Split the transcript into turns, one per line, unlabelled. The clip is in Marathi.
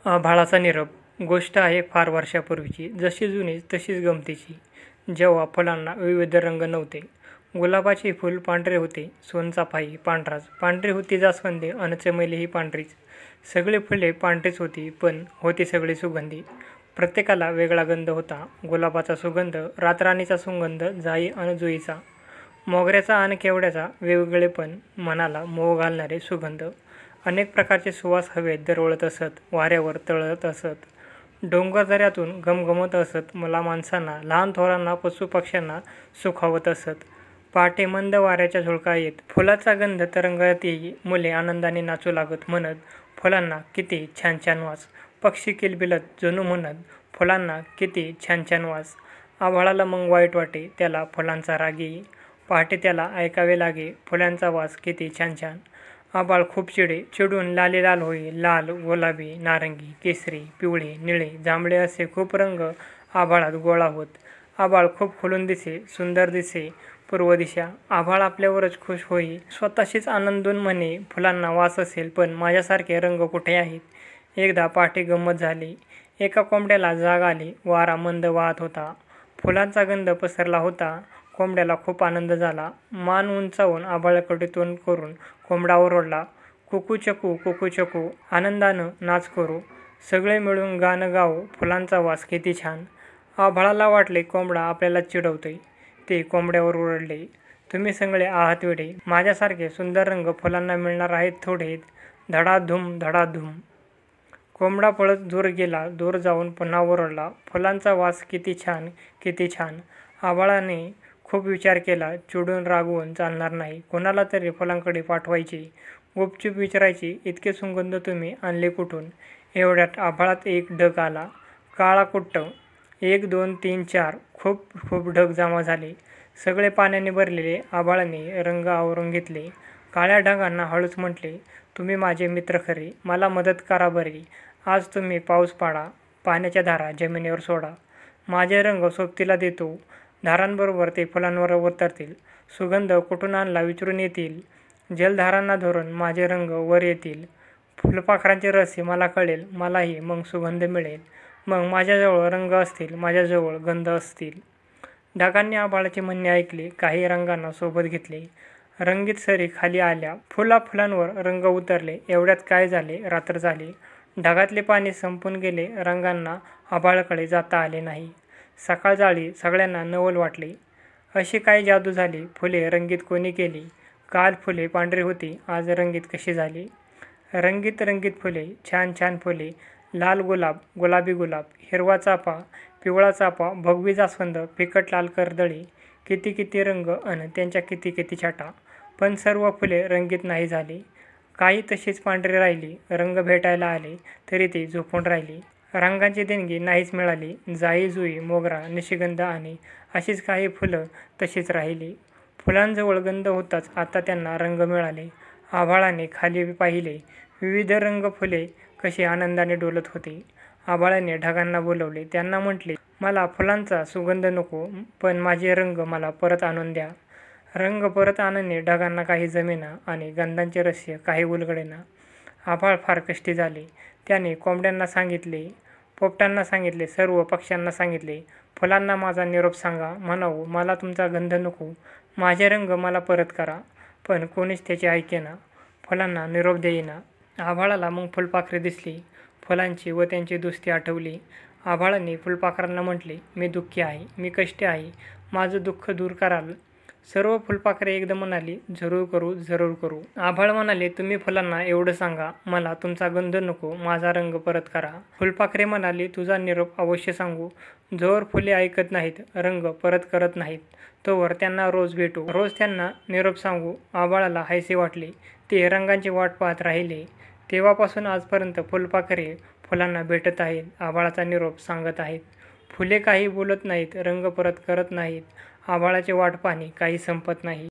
आभाळाचा निरोप. गोष्ट आहे फार वर्षापूर्वीची. जशी जुनी तशीच गमतीची. जेव्हा फुलांना विविध रंग नव्हते. गुलाबाचे फूल पांढरे होते, सोनचाफाही पांढराच, पांढरी होती जास्वंदी अन चमेलीही पांढरीच. सगळी फुले पांढरीच होती, पण होती सगळी सुगंधी. प्रत्येकाला वेगळा गंध होता. गुलाबाचा सुगंध, रातराणीचा सुगंध, जाई अन जुईचा, मोगऱ्याचा अन केवड्याचा वेगवेगळेपण, मनाला मोह घालणारे सुगंध. अनेक प्रकारचे सुवास हवेत दरवळत असत, वाऱ्यावर तळत असत, डोंगरदऱ्यातून घमघमत असत, मुलामाणसांना, लहान थोरांना, पशुपक्ष्यांना सुखावत असत. पहाटे मंद वाऱ्याच्या झुळका येत फुलाचा गंध तरंगत येई. मुले आनंदाने नाचू लागत, म्हणत फुलांना किती छान छान वास. पक्षी किलबिलत जणू म्हणत फुलांना किती छान छान वास. आभाळाला मग वाईट वाटे, त्याला फुलांचा राग येई. पहाटे त्याला ऐकावे लागे फुलांचा वास किती छान छान. आभाळ खूप चिडे, चिडून लाली लाल होई. लाल, गुलाबी, नारंगी, केसरी, पिवळे, निळे, जांभळे असे खूप रंग आभाळात गोळा होत. आभाळ खूप खुलून दिसे, सुंदर दिसे पूर्व दिशा. आभाळ आपल्यावरच खुश होई, स्वतःशीच आनंदून म्हणे, फुलांना वास असेल, पण माझ्यासारखे रंग कुठे आहेत. एकदा पहाटे गंमत झाली. एका कोंबड्याला जाग आली. वारा मंद वाहत होता, फुलांचा गंध पसरला होता. कोंबड्याला खूप आनंद झाला. मान उंचावून आभाळाकडे तोंड करून कोंबडा ओरडला, कुकू चकू, कुकू चकू, आनंदानं नाच करू, सगळे मिळून गाणं गाऊ, फुलांचा वास किती छान. आभाळाला वाटले कोंबडा आपल्याला चिडवतोय. ते कोंबड्यावर ओरडले, तुम्ही सगळे आहात वेडे, माझ्यासारखे सुंदर रंग फुलांना मिळणार आहेत थोडे. धडाधूम धडाधूम. कोंबडा पळत दूर गेला. दूर जाऊन पुन्हा ओरडला, फुलांचा वास किती छान, किती छान. आभाळाने खूप विचार केला. चिडून रागवून चालणार नाही. कोणाला तरी फुलांकडे पाठवायचे. गुपचूप विचारायचे, इतके सुगंध तुम्ही आणले कुठून. एवढ्यात आभाळात एक ढग आला, काळा कुट्ट. 1 2 3 4 खूप खूप ढग जमा झाले. सगळे पाण्याने भरलेले. आभाळाने रंग आवरून घेतले. काळ्या ढगांना हळूच म्हटले, तुम्ही माझे मित्र खरे, मला मदत करा बरे. आज तुम्ही पाऊस पाडा, पाण्याच्या धारा जमिनीवर सोडा. माझे रंग सोबतीला देतो, धारांबरोबर ते फुलांवर उतरतील. सुगंध कुठून आणला विचारून येतील. जलधारांना धरून माझे रंग वर येतील. फुलपाखरांचे रहस्य मला कळेल, मलाही मग सुगंध मिळेल. मग माझ्याजवळ रंग असतील, माझ्याजवळ गंध असतील. ढगांनी आभाळाचे म्हणणे ऐकले. काही रंगांना सोबत घेतले. रंगीत सरी खाली आल्या. फुलांवर रंग उतरले. एवढ्यात काय झाले, रात्र झाली. ढगातले पाणी संपून गेले. रंगांना आभाळाकडे जाता आले नाही. सकाळ झाली. सगळ्यांना नवल वाटले. अशी काय जादू झाली. फुले रंगीत कोणी केली. काल फुले पांढरी होती, आज रंगीत कशी झाली. रंगीत रंगीत फुले, छान छान फुले. लाल गुलाब, गुलाबी गुलाब, हिरवा चाफा, पिवळा चाफा, भगवी जास्वंद, फिकट लाल कर्दळी. किती किती रंग अन त्यांच्या किती किती छटा. पण सर्व फुले रंगीत नाही झाली. काही तशीच पांढरी राहिली. रंग भेटायला आले तरी ती झोपून राहिली. रंगांची देणगी नाहीच मिळाली. जाई, जुई, मोगरा, निशिगंध आणि अशीच काही फुलं तशीच राहिली. फुलांजवळ गंध होताच, आता त्यांना रंग मिळाले. आभाळाने खाली पाहिले. विविध रंग फुले कशी आनंदाने डोलत होती. आभाळाने ढगांना बोलवले. त्यांना म्हटले, मला फुलांचा सुगंध नको, पण माझे रंग मला परत आणून द्या. रंग परत आणणे ढगांना काही जमेना आणि गंधांचे रहस्य काही उलगडेना. आभाळ फार कष्टी झाले. त्याने कोंबड्यांना सांगितले, पोपटांना सांगितले, सर्व पक्ष्यांना सांगितले, फुलांना माझा निरोप सांगा. म्हणावं, मला तुमचा गंध नको, माझे रंग मला परत करा. पण कोणीच त्याचे ऐकेना. फुलांना निरोप देईना. आभाळाला मग फुलपाखरे दिसली. फुलांची व त्यांची दोस्ती आठवली. आभाळाने फुलपाखरांना म्हटले, मी दुःखी आहे, मी कष्टी आहे, माझं दुःख दूर कराल. सर्व फुलपाखरे एकदम म्हणाली, जरूर करू, जरूर करू. आभाळ म्हणाले, तुम्ही फुलांना एवढं सांगा, मला तुमचा गंध नको, माझा रंग परत करा. फुलपाखरे म्हणाली, तुझा निरोप अवश्य सांगू. जोवर फुले ऐकत नाहीत, रंग परत करत नाहीत, तोवर त्यांना रोज भेटू, रोज त्यांना निरोप सांगू. आभाळाला हायसे वाटले. ते रंगांची वाट पाहत राहिले. तेव्हापासून आजपर्यंत फुलपाखरे फुलांना भेटत आहेत, आभाळाचा निरोप सांगत आहेत. फुले काही बोलत नाहीत, रंग परत करत नाहीत. आभाळाची वाट पाहणे काही संपत नाही.